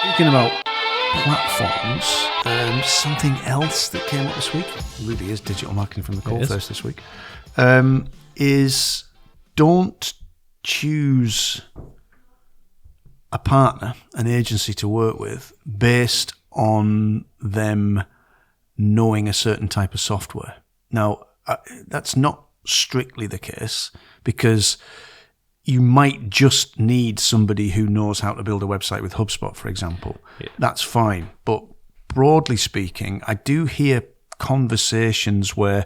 Speaking about platforms, something else that came up this week, really is digital marketing from the coal face this week, is don't choose a partner, an agency to work with based on them knowing a certain type of software. Now, that's not strictly the case, because you might just need somebody who knows how to build a website with HubSpot, for example. Yeah. That's fine. But broadly speaking, I do hear conversations where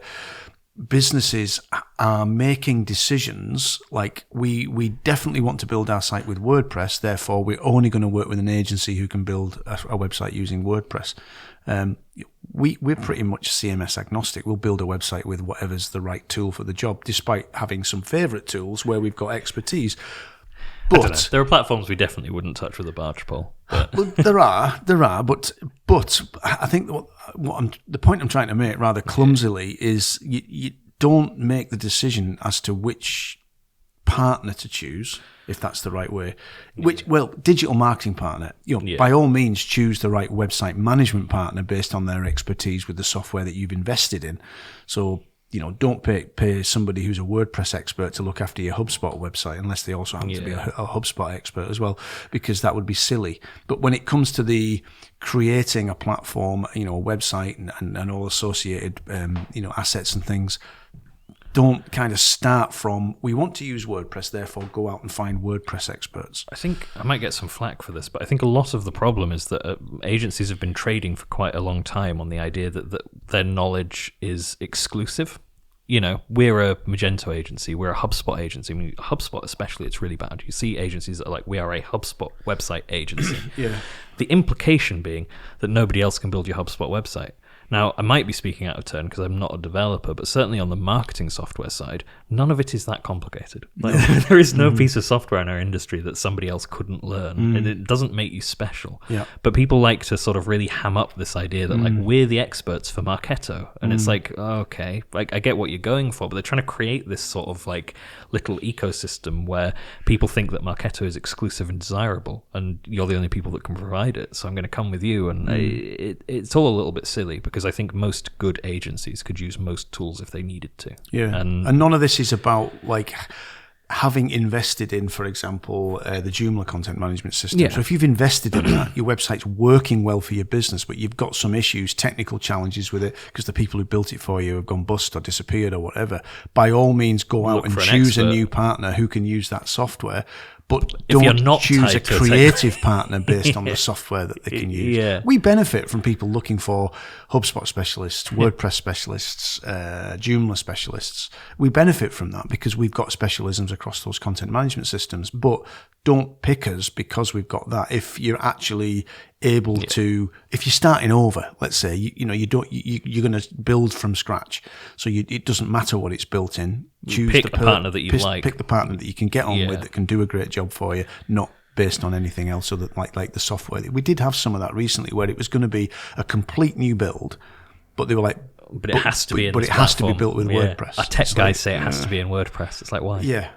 businesses are making decisions like, we definitely want to build our site with WordPress, therefore we're only going to work with an agency who can build a website using WordPress. We're pretty much CMS agnostic. We'll build a website with whatever's the right tool for the job, despite having some favourite tools where we've got expertise. But there are platforms we definitely wouldn't touch with a barge pole. But. Well, there are, but I think the point I'm trying to make rather clumsily is you don't make the decision as to which partner to choose, if that's the right way. Digital marketing partner, by all means choose the right website management partner based on their expertise with the software that you've invested in. So, don't pay somebody who's a WordPress expert to look after your HubSpot website, unless they also happen to be a HubSpot expert as well, because that would be silly. But when it comes to the creating a platform, a website and all associated, assets and things, don't kind of start from, we want to use WordPress, therefore go out and find WordPress experts. I think I might get some flack for this, but I think a lot of the problem is that agencies have been trading for quite a long time on the idea that their knowledge is exclusive. We're a Magento agency, we're a HubSpot agency. I mean, HubSpot especially, it's really bad. You see agencies that are like, we are a HubSpot website agency. Yeah. The implication being that nobody else can build your HubSpot website. Now, I might be speaking out of turn because I'm not a developer, but certainly on the marketing software side, none of it is that complicated. There is no piece of software in our industry that somebody else couldn't learn, and it doesn't make you special. Yeah. But people like to sort of really ham up this idea that we're the experts for Marketo, and it's like, okay, I get what you're going for, but they're trying to create this sort of like little ecosystem where people think that Marketo is exclusive and desirable, and you're the only people that can provide it. So I'm going to come with you, and it's all a little bit silly because I think most good agencies could use most tools if they needed to. Yeah, and none of this is about like having invested in, for example, the Joomla content management system. Yeah. So if you've invested in that, your website's working well for your business, but you've got some issues, technical challenges with it because the people who built it for you have gone bust or disappeared or whatever, by all means go out and choose a new partner who can use that software. But don't choose a creative partner based on the software that they can use. Yeah. We benefit from people looking for HubSpot specialists, WordPress specialists, Joomla specialists. We benefit from that because we've got specialisms across those content management systems. But don't pick us because we've got that. If you're actually able to, if you're starting over, let's say, you're going to build from scratch. So it doesn't matter what it's built in. Choose pick the partner that you like. Pick the partner that you can get on with that can do a great job for you, not based on anything else other like the software. We did have some of that recently where it was going to be a complete new build, but they were like, but it has to be in but this it has platform. to be built with WordPress. Our tech guys say it has to be in WordPress. It's like, why? Yeah.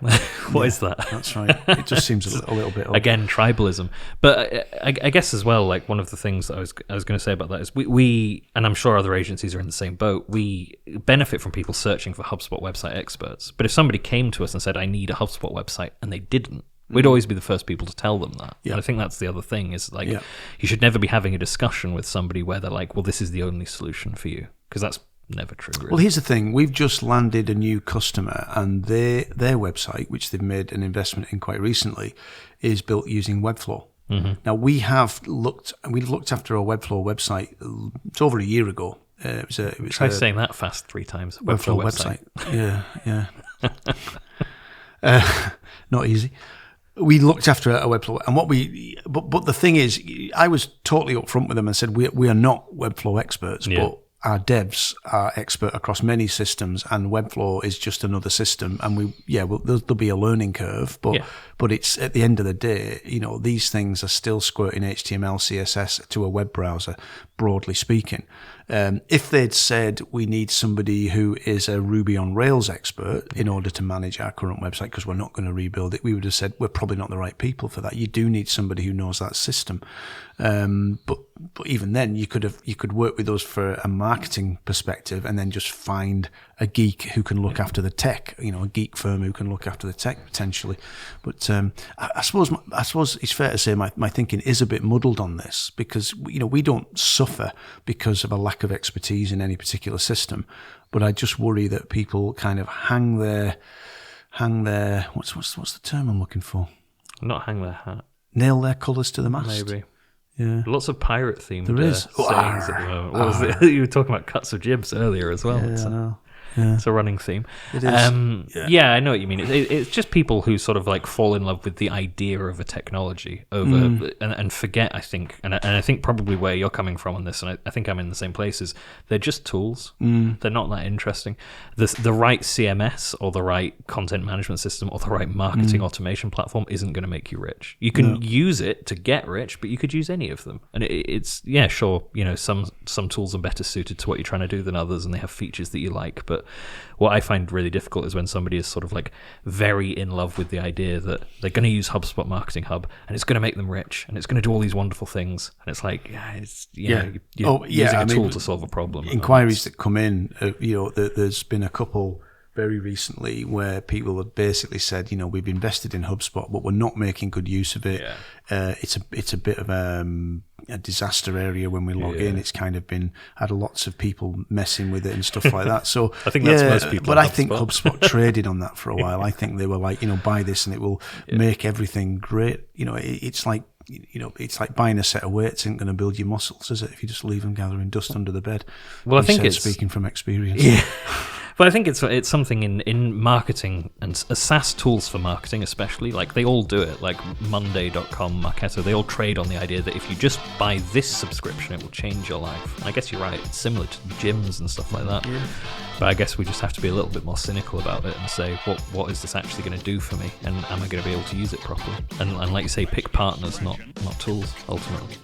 What is that? That's right. It just seems a little bit odd. Again, tribalism. But I guess as well, like one of the things that I was going to say about that is we, and I'm sure other agencies are in the same boat, we benefit from people searching for HubSpot website experts. But if somebody came to us and said, I need a HubSpot website, and they didn't, we'd always be the first people to tell them that. Yeah. And I think that's the other thing is like, you should never be having a discussion with somebody where they're like, well, this is the only solution for you. Because that's never true, really. Well, here's the thing. We've just landed a new customer, and their website, which they've made an investment in quite recently, is built using Webflow. Mm-hmm. Now, we've looked after a Webflow website. It's over a year ago. Try saying that fast 3 times. Webflow website. Yeah. Not easy. We looked after a Webflow, and but the thing is, I was totally upfront with them and said we are not Webflow experts, but our devs are expert across many systems, and Webflow is just another system. And there'll be a learning curve, but it's at the end of the day, these things are still squirting HTML, CSS to a web browser, broadly speaking. If they'd said we need somebody who is a Ruby on Rails expert in order to manage our current website because we're not going to rebuild it, we would have said we're probably not the right people for that. You do need somebody who knows that system. But even then, you could work with us for a marketing perspective, and then just find a geek who can look after the tech. A geek firm who can look after the tech potentially. But I suppose it's fair to say my thinking is a bit muddled on this, because we don't suffer because of a lack of expertise in any particular system. But I just worry that people kind of hang their what's the term I'm looking for? Not hang their hat. Nail their colours to the mast. Maybe. Yeah. Lots of pirate themed sayings at the moment. What was it? You were talking about cuts of jibs earlier as well. Yeah, I know. It's a running theme. It is. Yeah, I know what you mean. It's just people who sort of like fall in love with the idea of a technology over and forget, I think, and I think probably where you're coming from on this, and I think I'm in the same place, is they're just tools. They're not that interesting. The right CMS or the right content management system or the right marketing automation platform isn't going to make you rich. You can use it to get rich, but you could use any of them. And it's sure, some tools are better suited to what you're trying to do than others, and they have features that you like, but what I find really difficult is when somebody is sort of like very in love with the idea that they're going to use HubSpot Marketing Hub and it's going to make them rich and it's going to do all these wonderful things. And it's like, you're using a tool to solve a problem. Inquiries that come in, there's been a couple very recently where people have basically said, we've invested in HubSpot, but we're not making good use of it. Yeah. It's a bit of a disaster area when we log in. It's kind of had lots of people messing with it and stuff like that. So I think that's most people. But I think HubSpot traded on that for a while. I think they were like, buy this and it will make everything great. It's like buying a set of weights isn't going to build your muscles, is it? If you just leave them gathering dust under the bed. Well, I think it's speaking from experience. Yeah. But I think it's something in marketing and SaaS tools for marketing, especially. Like they all do it. Like Monday.com, Marketo, they all trade on the idea that if you just buy this subscription, it will change your life. And I guess you're right. It's similar to gyms and stuff like that. Yeah. But I guess we just have to be a little bit more cynical about it and say, what is this actually going to do for me? And am I going to be able to use it properly? And like you say, pick partners, not tools, ultimately.